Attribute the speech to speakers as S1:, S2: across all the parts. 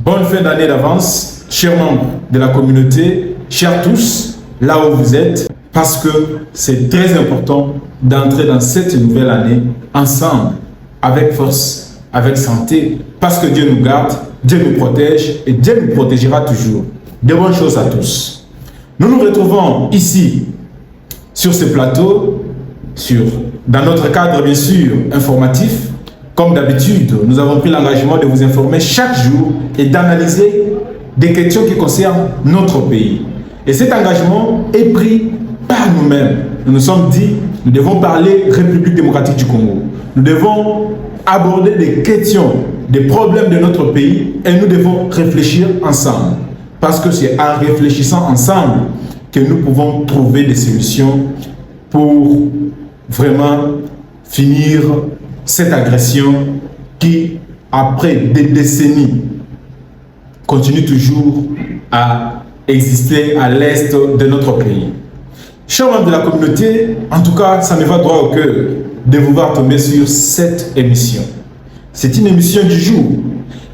S1: Bonne fin d'année d'avance, chers membres de la communauté, chers tous, là où vous êtes, parce que c'est très important d'entrer dans cette nouvelle année ensemble, avec force, avec santé, parce que Dieu nous garde, Dieu nous protège et Dieu nous protégera toujours. De bonnes choses à tous. Nous nous retrouvons ici, sur ce plateau, dans notre cadre bien sûr informatif. Comme d'habitude, nous avons pris l'engagement de vous informer chaque jour et d'analyser des questions qui concernent notre pays. Et cet engagement est pris par nous-mêmes. Nous nous sommes dit, nous devons parler République démocratique du Congo. Nous devons aborder des questions, des problèmes de notre pays et nous devons réfléchir ensemble. Parce que c'est en réfléchissant ensemble que nous pouvons trouver des solutions pour vraiment finir cette agression qui, après des décennies, continue toujours à exister à l'est de notre pays. Chers membres de la communauté, en tout cas, ça me va droit au cœur de vous voir tomber sur cette émission. C'est une émission du jour,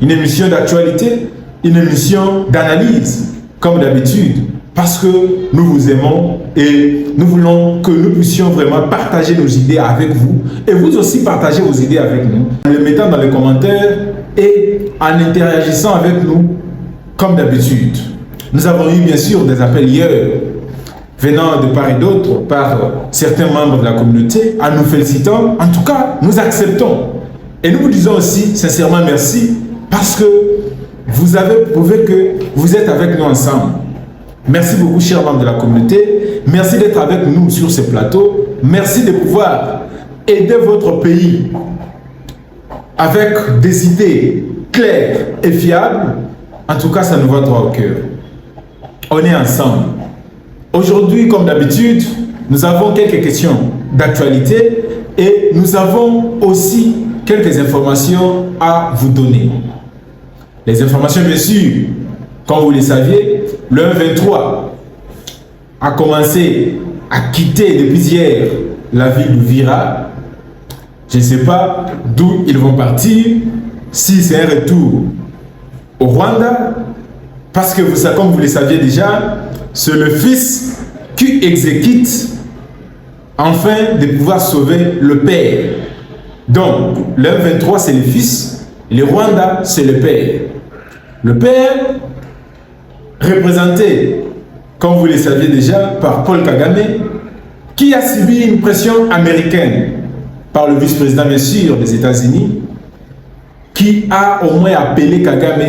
S1: une émission d'actualité, une émission d'analyse, comme d'habitude, parce que nous vous aimons et nous voulons que nous puissions vraiment partager nos idées avec vous et vous aussi partager vos idées avec nous en les mettant dans les commentaires et en interagissant avec nous comme d'habitude. Nous avons eu bien sûr des appels hier venant de part et d'autre par certains membres de la communauté en nous félicitant. En tout cas, nous acceptons et nous vous disons aussi sincèrement merci parce que vous avez prouvé que vous êtes avec nous ensemble. Merci beaucoup, chers membres de la communauté. Merci d'être avec nous sur ce plateau. Merci de pouvoir aider votre pays avec des idées claires et fiables. En tout cas, ça nous va droit au cœur. On est ensemble. Aujourd'hui, comme d'habitude, nous avons quelques questions d'actualité et nous avons aussi quelques informations à vous donner. Les informations, bien sûr, comme vous le saviez, le 23 a commencé à quitter depuis hier la ville d'Uvira. Je ne sais pas d'où ils vont partir, si c'est un retour au Rwanda, parce que comme vous le saviez déjà, c'est le fils qui exécute afin de pouvoir sauver le père. Donc, le 23 c'est le fils, le Rwanda c'est le père. Le père représenté, comme vous le saviez déjà, par Paul Kagame, qui a subi une pression américaine par le vice-président, bien sûr, des États-Unis, qui a au moins appelé Kagame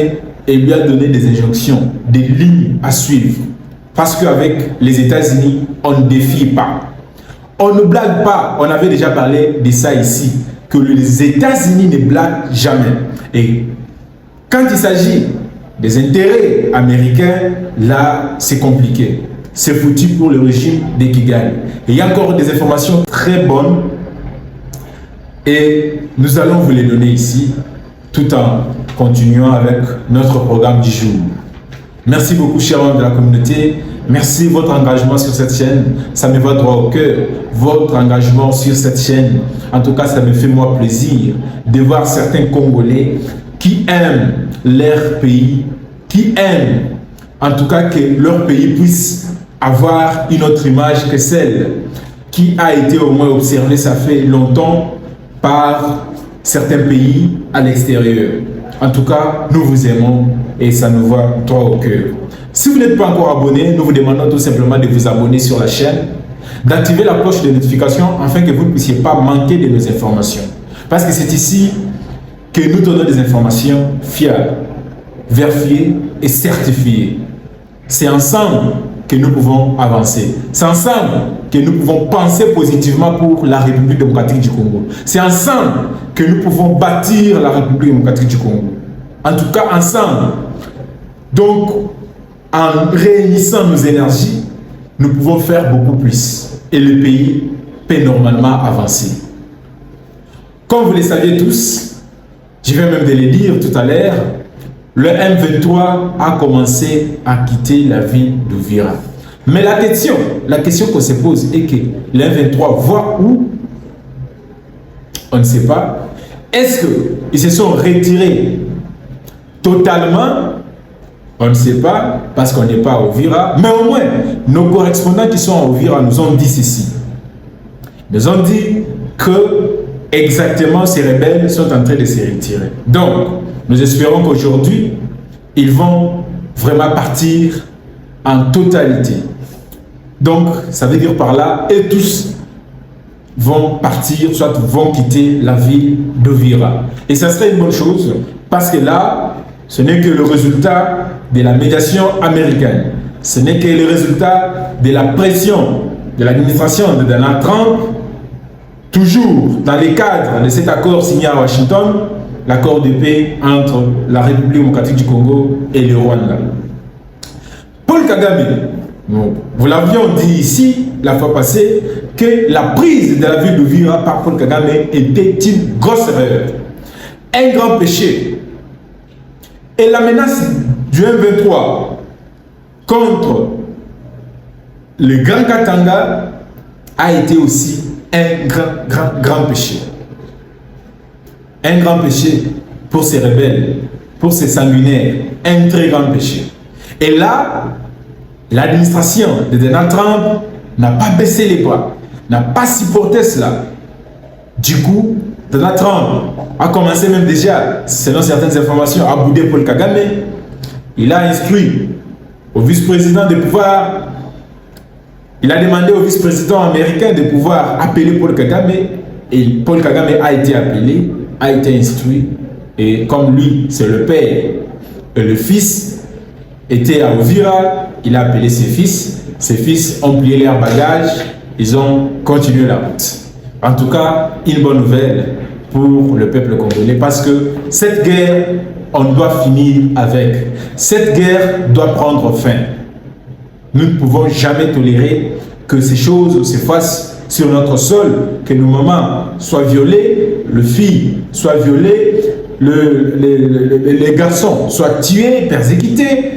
S1: et lui a donné des injonctions, des lignes à suivre. Parce qu'avec les États-Unis, on ne défie pas. On ne blague pas. On avait déjà parlé de ça ici, que les États-Unis ne blaguent jamais. Et quand il s'agit des intérêts américains, là, c'est compliqué. C'est foutu pour le régime de Kigali. Et il y a encore des informations très bonnes et nous allons vous les donner ici, tout en continuant avec notre programme du jour. Merci beaucoup, chers membres de la communauté. Merci de votre engagement sur cette chaîne. Ça me va droit au cœur. Votre engagement sur cette chaîne. En tout cas, ça me fait moi plaisir de voir certains Congolais qui aiment leur pays, qui aiment en tout cas que leur pays puisse avoir une autre image que celle qui a été au moins observée, ça fait longtemps, par certains pays à l'extérieur. En tout cas, nous vous aimons et ça nous va droit au cœur. Si vous n'êtes pas encore abonné, nous vous demandons tout simplement de vous abonner sur la chaîne, d'activer la cloche de notification afin que vous ne puissiez pas manquer de nos informations. Parce que c'est ici que nous donnons des informations fiables, vérifiées et certifiées. C'est ensemble que nous pouvons avancer. C'est ensemble que nous pouvons penser positivement pour la République démocratique du Congo. C'est ensemble que nous pouvons bâtir la République démocratique du Congo. En tout cas, ensemble. Donc, en réunissant nos énergies, nous pouvons faire beaucoup plus. Et le pays peut normalement avancer. Comme vous le saviez tous, je vais même de le dire tout à l'heure, le M23 a commencé à quitter la ville d'Uvira. Mais la question qu'on se pose est que le M23 va où? On ne sait pas. Est-ce qu'ils se sont retirés totalement, on ne sait pas, parce qu'on n'est pas à Uvira, mais au moins, nos correspondants qui sont à Uvira nous ont dit ceci. Ils nous ont dit que exactement ces rebelles sont en train de se retirer. Donc, nous espérons qu'aujourd'hui, ils vont vraiment partir en totalité. Donc, ça veut dire par là, et tous vont partir, soit vont quitter la ville d'Uvira. Et ça serait une bonne chose, parce que là, ce n'est que le résultat de la médiation américaine. Ce n'est que le résultat de la pression de l'administration de Donald Trump, toujours dans les cadres de cet accord signé à Washington, l'accord de paix entre la République démocratique du Congo et le Rwanda. Paul Kagame, vous l'avions dit ici la fois passée, que la prise de la ville d'Uvira par Paul Kagame était une grosse erreur, un grand péché. Et la menace du M23 contre le Grand Katanga a été aussi un grand péché. Un grand péché pour ces rebelles, pour ces sanguinaires, un très grand péché. Et là, l'administration de Donald Trump n'a pas baissé les bras, n'a pas supporté cela. Du coup, Donald Trump a commencé même déjà, selon certaines informations, à bouder Paul Kagame. Il a instruit au vice-président de pouvoir, il a demandé au vice-président américain de pouvoir appeler Paul Kagame, et Paul Kagame a été appelé, a été instruit, et comme lui, c'est le père et le fils, était à Uvira, il a appelé ses fils ont plié leurs bagages, ils ont continué la route. En tout cas, une bonne nouvelle pour le peuple congolais, parce que cette guerre, on doit finir avec. Cette guerre doit prendre fin. Nous ne pouvons jamais tolérer que ces choses se fassent sur notre sol, que nos mamans soient violées, les filles soient violées, les garçons soient tués, persécutés,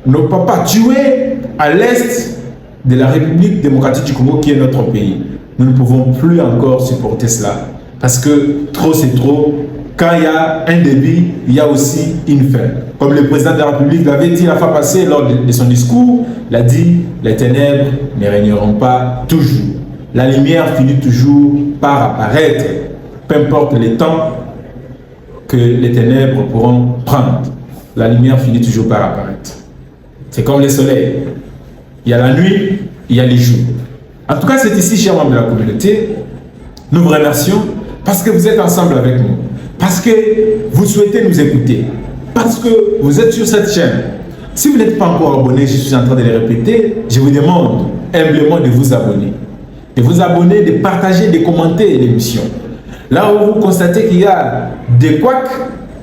S1: nos papas tués à l'est de la République démocratique du Congo qui est notre pays. Nous ne pouvons plus encore supporter cela, parce que trop c'est trop. Quand il y a un début, il y a aussi une fin. Comme le président de la République l'avait dit la fois passée lors de son discours, il a dit « Les ténèbres ne régneront pas toujours. La lumière finit toujours par apparaître, peu importe les temps que les ténèbres pourront prendre. La lumière finit toujours par apparaître. » C'est comme le soleil. Il y a la nuit, il y a les jours. En tout cas, c'est ici, chers membres de la communauté, nous vous remercions parce que vous êtes ensemble avec nous. Parce que vous souhaitez nous écouter, parce que vous êtes sur cette chaîne. Si vous n'êtes pas encore abonné, je suis en train de le répéter, je vous demande humblement de vous abonner. De vous abonner, de partager, de commenter l'émission. Là où vous constatez qu'il y a des couacs,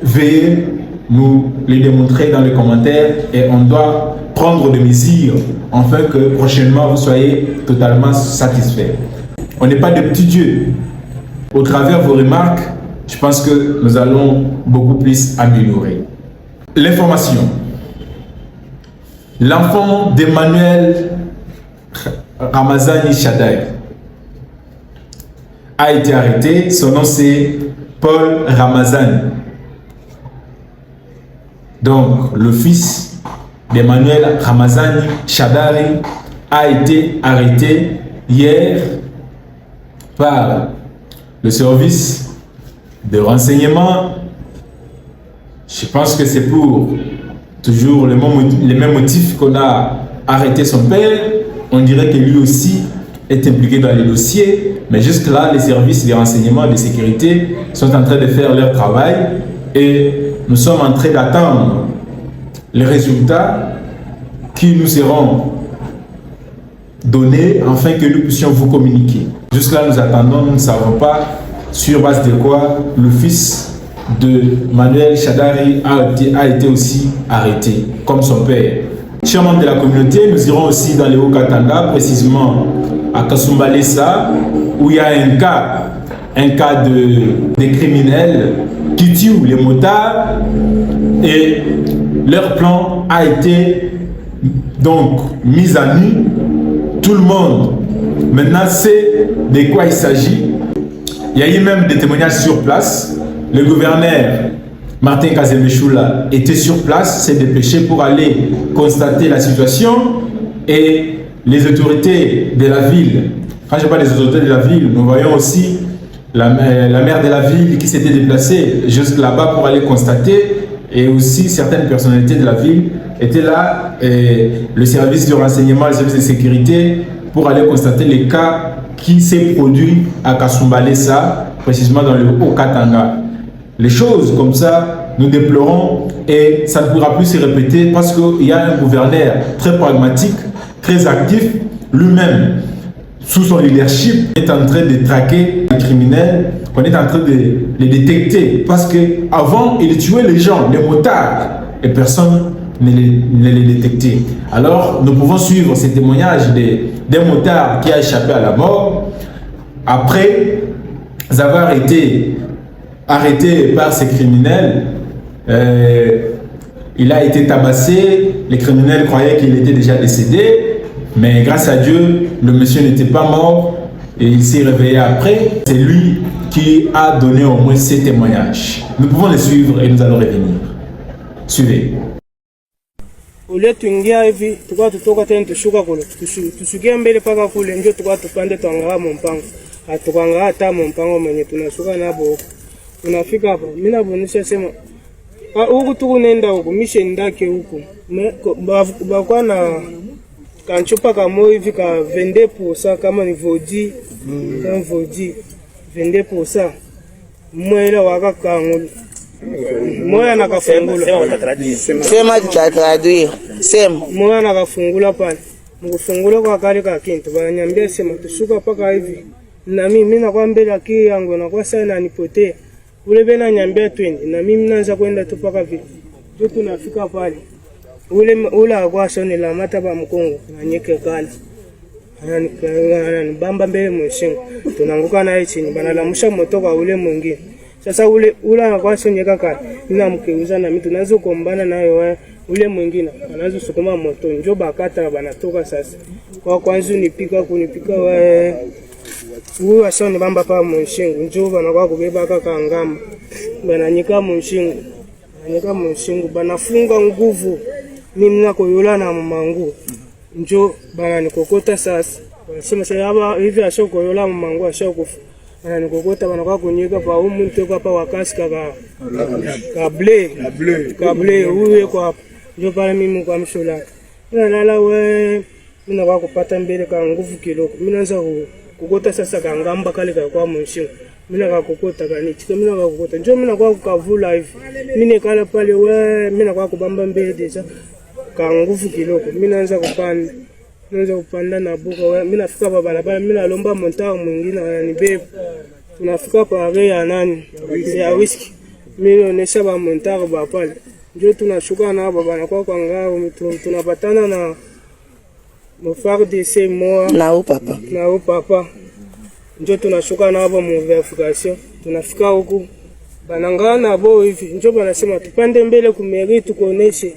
S1: veuillez nous les démontrer dans les commentaires et on doit prendre des mesures afin que prochainement vous soyez totalement satisfaits. On n'est pas de petits dieux. Au travers de vos remarques, je pense que nous allons beaucoup plus améliorer. L'information. L'enfant d'Emmanuel Ramazani Shadari a été arrêté. Son nom c'est Paul Ramazani. Donc le fils d'Emmanuel Ramazani Shadari a été arrêté hier par le service de renseignement. Je pense que c'est pour toujours les mêmes motifs qu'on a arrêté son père. On dirait que lui aussi est impliqué dans les dossiers, mais jusque là les services de renseignement, de sécurité sont en train de faire leur travail et nous sommes en train d'attendre les résultats qui nous seront donnés afin que nous puissions vous communiquer. Jusque là nous attendons, nous ne savons pas sur base de quoi le fils de Manuel Shadari a été aussi arrêté, comme son père. Chers membres de la communauté, nous irons aussi dans les Haut-Katanga, précisément à Kasumbalesa, où il y a un cas de criminels qui tuent les motards et leur plan a été donc mis à nu. Tout le monde maintenant sait de quoi il s'agit. Il y a eu même des témoignages sur place. Le gouverneur Martin Kazemeshula était sur place, s'est dépêché pour aller constater la situation et les autorités de la ville. Quand je parle des autorités de la ville, nous voyons aussi la maire de la ville qui s'était déplacée juste là-bas pour aller constater, et aussi certaines personnalités de la ville étaient là, et le service de renseignement, le service de sécurité, pour aller constater les cas qui s'est produit à Kasumbalesa, précisément dans le Haut-Katanga. Les choses comme ça, nous déplorons et ça ne pourra plus se répéter parce qu'il y a un gouverneur très pragmatique, très actif, lui-même, sous son leadership, est en train de traquer les criminels, on est en train de les détecter. Parce qu'avant, il tuait les gens, les motards, et personne ne les détectait. Alors, nous pouvons suivre ces témoignages d'un motard qui a échappé à la mort. Après avoir été arrêté par ces criminels, il a été tabassé. Les criminels croyaient qu'il était déjà décédé. Mais grâce à Dieu, le monsieur n'était pas mort et il s'est réveillé après. C'est lui qui a donné au moins ces témoignages. Nous pouvons les suivre et nous allons revenir. Suivez.
S2: Ule tuingia hivi tukao tutoka tena tushuka kule tusukia mbele paka kule ndio tukao tupande tuangaa mpango atukangaa hata mpango mwenye tunashuka nabo tunafika hapa mimi nabonisha sema huku tukunenda huku mission ndake huku bakwa na kanchupa kama hivi ka 22% kama ni vodi kama vodi 22% mwele waka kangulu moya nakafungula
S3: sema tutatraduire sema
S2: moya nakafungula pale mkufungula kwa kale ka kintu bananiambia sema tushuka paka hivi na mimi nakwambia aki yangu na kwa sana nipotea ule bena nyambia twende na mimi naanza kwenda tu paka vile ndio tunafika pale ule akwashoni la mata ba mkongo na nyeke kali bamba mbele mshingo tunanguka naye chini banalamusha moto kwa ule mwingine. Sasa ule akwashoni kaka nina mkeuza na mimi tunaanza kuombana nayo ule mwingine anaanza sukuma moto njoo bakata banatoka sasa kwa kwanza kunipika huyu ashoni bamba pa mshingo njoo banakuwa kubeba kaka ngamba bananyika mshingo banafunga nguvu mimi nako yola na mamangu njo bana nikokota sasa wanasema sasa hivi ashoko yola mamangu ashokufa bana nikokota bana kwa kunyika pa umuntu kwa pa wakasi kable uwe kwa njo pale mimi kwa mshola nalala we mimi nakwa kupata mbele ka nguvu kiloko mimi naanza kukota sasa kangamba kale kwa mshingo mimi nakakokota kanichika mimi nakakokota njo mimi nakwa kukavula hivi mimi nekala pale we mimi nakwa kubamba mbele deja ka nguvu kiloko mimi naanza kupanda na buka mimi nafika pa barabara mimi nalomba montao mwingine ananibeba tunafika pa ya nani ya whisky mimi naonesha ba montao ba pale ndio tunashuka na baba na kwa ngao tunapatana na FARDC moa na papa ndio tunashuka na hapo mu verification tunafika huku banangana bo hivi ndio banasema tupande mbele kumeri tukoneshe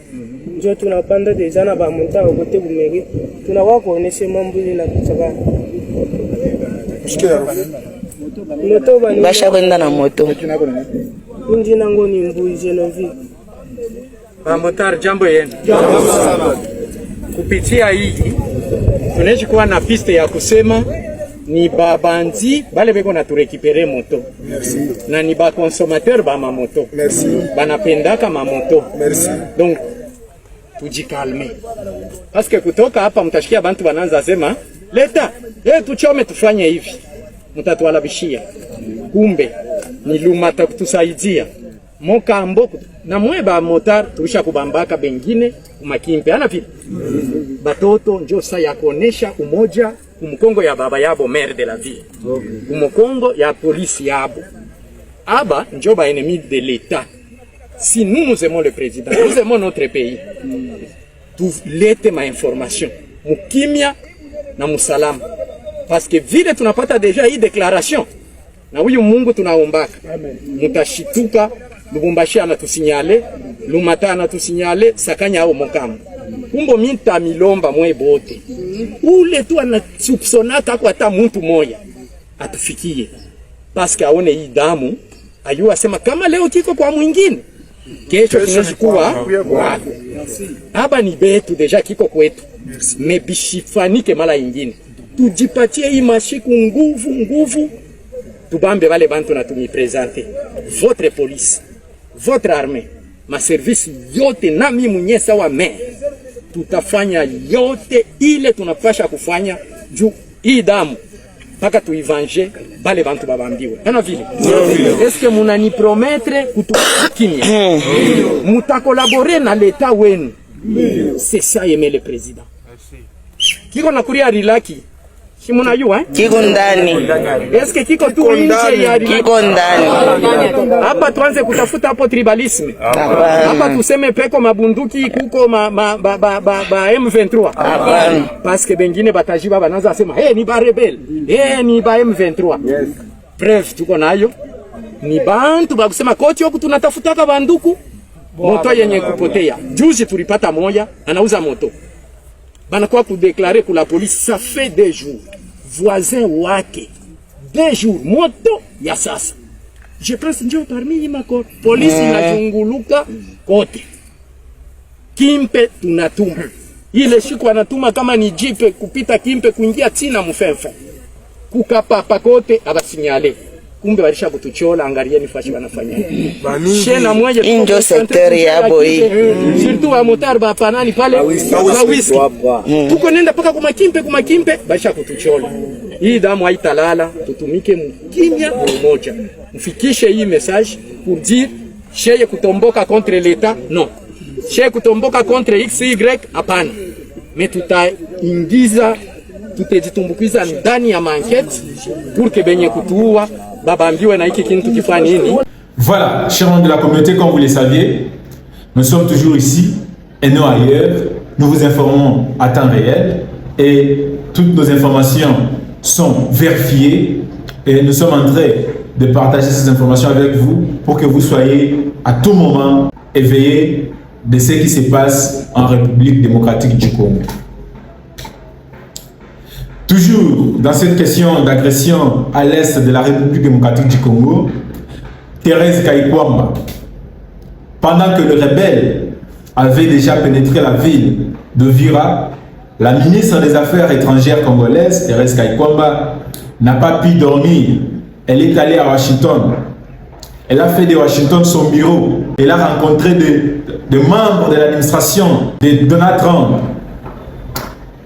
S2: ndio tunapanda deja na ba monta kote kumeri tunakuwa kuoneshe mambo ile na kuchaka moto
S3: basha kwenda na moto
S2: inji nango ni mbuije no vi
S4: Motar, jambo yenu. Kupitia hii tunaishi kuwa na piste ya kusema ni babanzi bale beko na turekipere moto.
S5: Merci.
S4: Na ni ba consommateur ba mamoto.
S5: Merci.
S4: Banapendaka mamoto.
S5: Merci.
S4: Donc tujikalme. Parce que kutoka hapa mtashikia bantu bananza sema leta, tuchome tufanye hivi. Mtatualabishia. Kumbe ni lumata kutusaidia. Mokambo na mweba motar tulisha kubambaka bengine umakimpe ana vile batoto njo sa ya kuonesha umoja kumkongo ya baba yabo maire de la ville kumkongo ya polisi yabo aba njo ba ennemi de l'état. Si nous aimons le président, nous aimons notre pays, tulete ma information mukimya na musalama parce que vile tunapata deja hii déclaration na huyu Mungu tunaombaka mutashituka. Lubumbashi anatusinyale, Lumata anatusinyale, Sakanya au Mokambo. Kumbo minta milomba mwe bote. Ule tu anasupsonaka kwa hata mtu moya atufikie. Paske aone hii damu, ayua sema kama leo kiko kwa mwingine, kesho kinaweza kuwa wako. Hapa ni betu deja kiko kwetu, mebishifanike mara ingine, tujipatie hii mashiku nguvu, tubambe wale bantu na tumipresente votre police, votre armée, ma service yote na mimi mwenyewe sawa tutafanya yote ile tunapasha kufanya juu hii damu mpaka tuivanje bale bantu babambiwe. Ana vile. Est-ce que munani promettre kutukimia? Mutakolaborer na leta wenu. C'est ça aimer le président. Kiko nakuria rilaki. Si munajua
S3: Kiko ndani.
S4: Est-ce que kiko tu nje ya rilaki?
S3: Kiko ndani.
S4: Hapa tuanze kutafuta hapo tribalisme. Hapa tuseme peko mabunduki kuko ba M23. Parce que bengine batajiba banaanza sema ni ba rebel. Ni ba M23. Yes. Bref tuko nayo. Ni bantu bakusema koti huku tunatafutaka banduku. Moto yenye kupotea. Juzi tulipata moja anauza moto. Banakuwa kudeklare pour la police, ça fait 2 jours. Voisin wake. 2 jours. Moto ya sasa. Je pense ndio parmi mako. Police inazunguluka kote. Kimpe tunatuma. Ile siku anatuma kama ni jipe kupita Kimpe kuingia tina mfemfe. Kukapapa kote abasinyale. Kumbe walisha kutuchola, angalieni fashi wanafanya. Shena mmoja
S3: injo secteur ya boy.
S4: Surtout wa motar ba panani pale ba whisky. Tuko nenda paka kuma Kimpe basha kutuchola. Hii damu haitalala, tutumike mkimya mmoja. Mfikishe hii message pour dire sheye kutomboka contre l'État, non. Sheye kutomboka contre XY, hapana. Mais tutaingiza tutajitumbukiza ndani ya mankete pour que benye kutuua babambiwe na hiki kintu kifanye nini.
S1: Voilà, chers membres de la communauté, comme vous le saviez, nous sommes toujours ici et non ailleurs. Nous vous informons à temps réel et toutes nos informations sont vérifiées et nous sommes en train de partager ces informations avec vous pour que vous soyez à tout moment éveillés de ce qui se passe en République démocratique du Congo. Toujours dans cette question d'agression à l'est de la République démocratique du Congo, Thérèse Kayikwamba, pendant que le rebelle avait déjà pénétré la ville de Vira, la ministre des Affaires étrangères congolaise, Thérèse Kayikwamba, n'a pas pu dormir. Elle est allée à Washington. Elle a fait de Washington son bureau. Elle a rencontré des membres de l'administration de Donald Trump.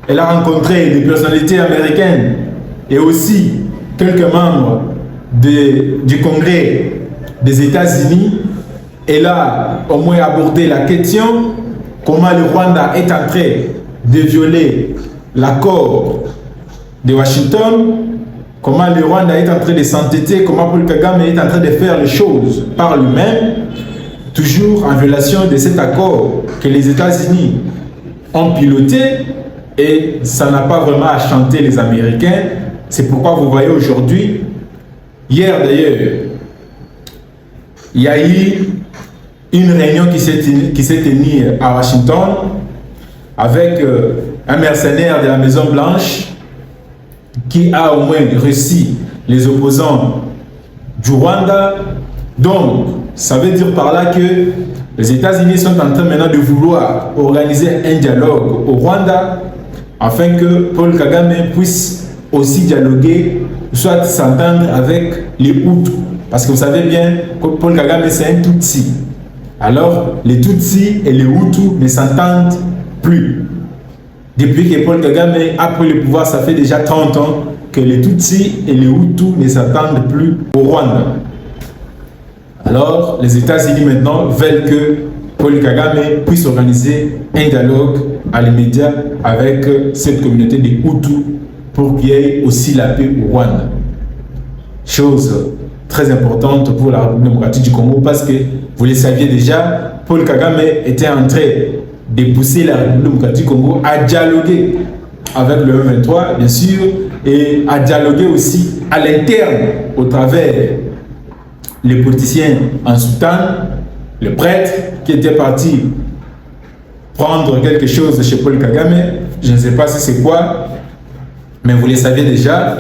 S1: Elle a rencontré des personnalités américaines et aussi quelques membres du Congrès des États-Unis. Elle a au moins abordé la question comment le Rwanda est en train de violer l'accord de Washington, comment le Rwanda est en train de s'entêter, comment Paul Kagame est en train de faire les choses par lui-même, toujours en violation de cet accord que les États-Unis ont piloté. Et ça n'a pas vraiment à chanter les Américains. C'est pourquoi vous voyez aujourd'hui, hier d'ailleurs, il y a eu une réunion qui s'est tenue à Washington avec un mercenaire de la Maison Blanche qui a au moins reçu les opposants du Rwanda. Donc, ça veut dire par là que les États-Unis sont en train maintenant de vouloir organiser un dialogue au Rwanda afin que Paul Kagame puisse aussi dialoguer, soit s'entendre avec les Hutus. Parce que vous savez bien que Paul Kagame c'est un Tutsi. Alors les Tutsis et les Hutus ne s'entendent plus. Depuis que Paul Kagame a pris le pouvoir, ça fait déjà 30 ans que les Tutsis et les Hutus ne s'entendent plus au Rwanda. Alors les États-Unis maintenant veulent que Paul Kagame puisse organiser un dialogue à l'immédiat avec cette communauté des Hutus pour qu'il y ait aussi la paix au Rwanda. Chose très importante pour la République démocratique du Congo parce que, vous le saviez déjà, Paul Kagame était en train de pousser la République démocratique du Congo à dialoguer avec le M23, bien sûr, et à dialoguer aussi à l'interne au travers les politiciens en soutane, le prêtre qui était parti prendre quelque chose chez Paul Kagame, je ne sais pas si c'est quoi, mais vous le savez déjà,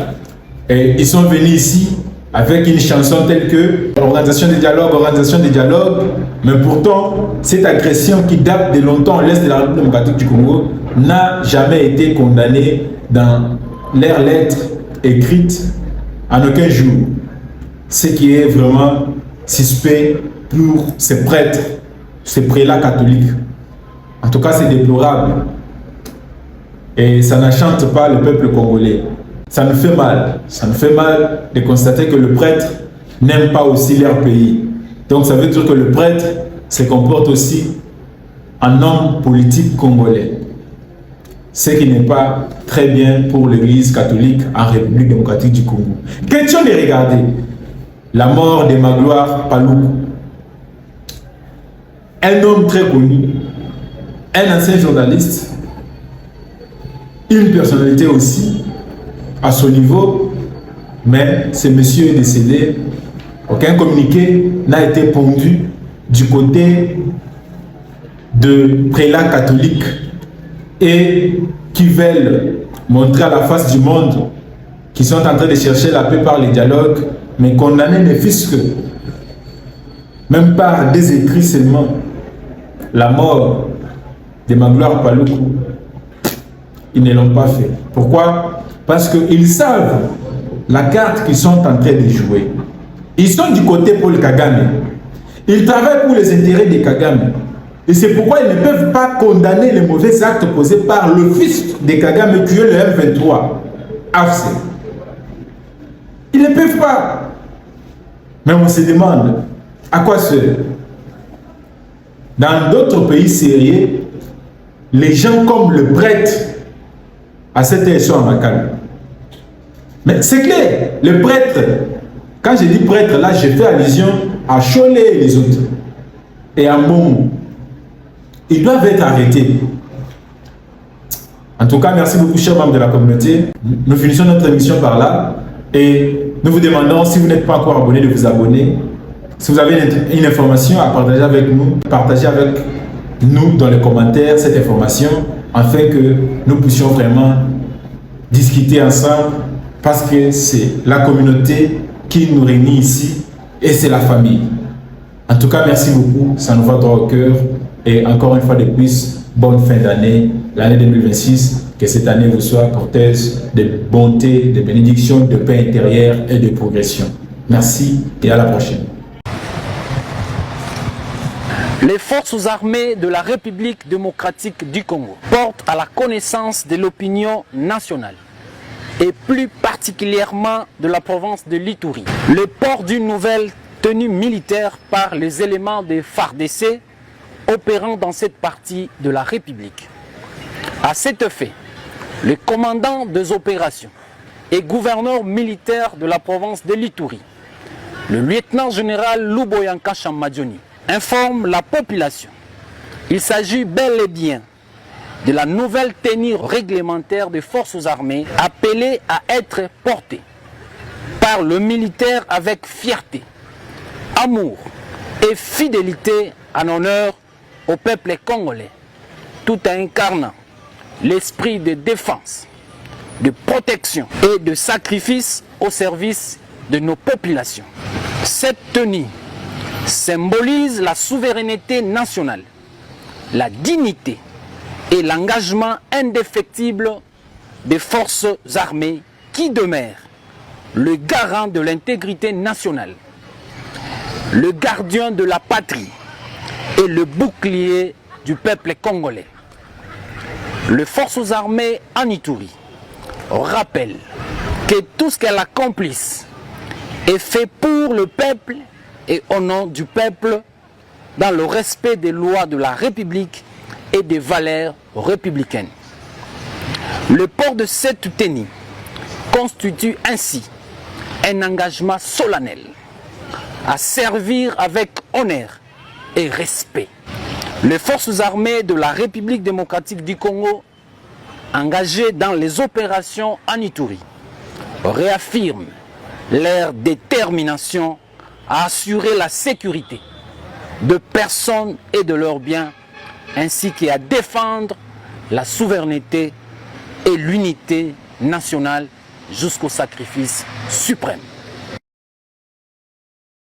S1: et ils sont venus ici avec une chanson telle que organisation de dialogue, Mais pourtant, cette agression qui date de longtemps à l'est de la République démocratique du Congo n'a jamais été condamnée dans leurs lettres écrites en aucun jour. Ce qui est vraiment suspect pour ces prêtres, ces prélats catholiques. En tout cas, c'est déplorable. Et ça n'enchante pas le peuple congolais. Ça nous fait mal. Ça nous fait mal de constater que le prêtre n'aime pas aussi leur pays. Donc ça veut dire que le prêtre se comporte aussi en homme politique congolais. Ce qui n'est pas très bien pour l'Église catholique en République démocratique du Congo. Question de regarder la mort de Magloire Paluku. Un homme très connu, un ancien journaliste, une personnalité aussi à son niveau, mais ce monsieur est décédé. Aucun communiqué n'a été pondu du côté de prélats catholiques et qui veulent montrer à la face du monde qui sont en train de chercher la paix par les dialogues, mais condamner ne fût-ce que, même par des écrits seulement, la mort de Magloire Paluku. Ils ne l'ont pas fait. Pourquoi? Parce qu'ils savent la carte qu'ils sont en train de jouer. Ils sont du côté Paul Kagame. Ils travaillent pour les intérêts de Kagame. Et c'est pourquoi ils ne peuvent pas condamner les mauvais actes posés par le fils de Kagame qui est le M23, AFC. Ils ne peuvent pas. Mais on se demande, à quoi sert? Dans d'autres pays sérieux, les gens comme le prêtre, à cette élection à Makala. Mais c'est clair, le prêtre, quand je dis prêtre, là, je fais allusion à Cholet et les autres. Et à Mbongo. Ils doivent être arrêtés. En tout cas, merci beaucoup, chers membres de la communauté. Nous finissons notre émission par là. Et nous vous demandons, si vous n'êtes pas encore abonné, de vous abonner. Si vous avez une information à partager avec nous, partagez avec nous dans les commentaires cette information, afin que nous puissions vraiment discuter ensemble, parce que c'est la communauté qui nous réunit ici et c'est la famille. En tout cas, merci beaucoup, ça nous va droit au cœur. Et encore une fois de plus, bonne fin d'année, l'année 2026, que cette année vous soit porteuse de bonté, de bénédiction, de paix intérieure et de progression. Merci et à la prochaine.
S5: Les forces armées de la République démocratique du Congo portent à la connaissance de l'opinion nationale et plus particulièrement de la province de l'Ituri le port d'une nouvelle tenue militaire par les éléments des FARDC opérant dans cette partie de la République. À cet effet, le commandant des opérations et gouverneur militaire de la province de l'Ituri, le lieutenant-général Luboyanka Chamadjoni, informe la population. Il s'agit bel et bien de la nouvelle tenue réglementaire des forces armées appelée à être portée par le militaire avec fierté, amour et fidélité en honneur au peuple congolais, tout en incarnant l'esprit de défense, de protection et de sacrifice au service de nos populations. Cette tenue symbolise la souveraineté nationale, la dignité et l'engagement indéfectible des forces armées qui demeurent le garant de l'intégrité nationale, le gardien de la patrie et le bouclier du peuple congolais. Les forces armées en Ituri rappellent que tout ce qu'elles accomplissent est fait pour le peuple et au nom du peuple, dans le respect des lois de la République et des valeurs républicaines. Le port de cette tenue constitue ainsi un engagement solennel à servir avec honneur et respect. Les forces armées de la République démocratique du Congo, engagées dans les opérations en Ituri, réaffirment leur détermination à assurer la sécurité de personnes et de leurs biens, ainsi qu'à défendre la souveraineté et l'unité nationale jusqu'au sacrifice suprême.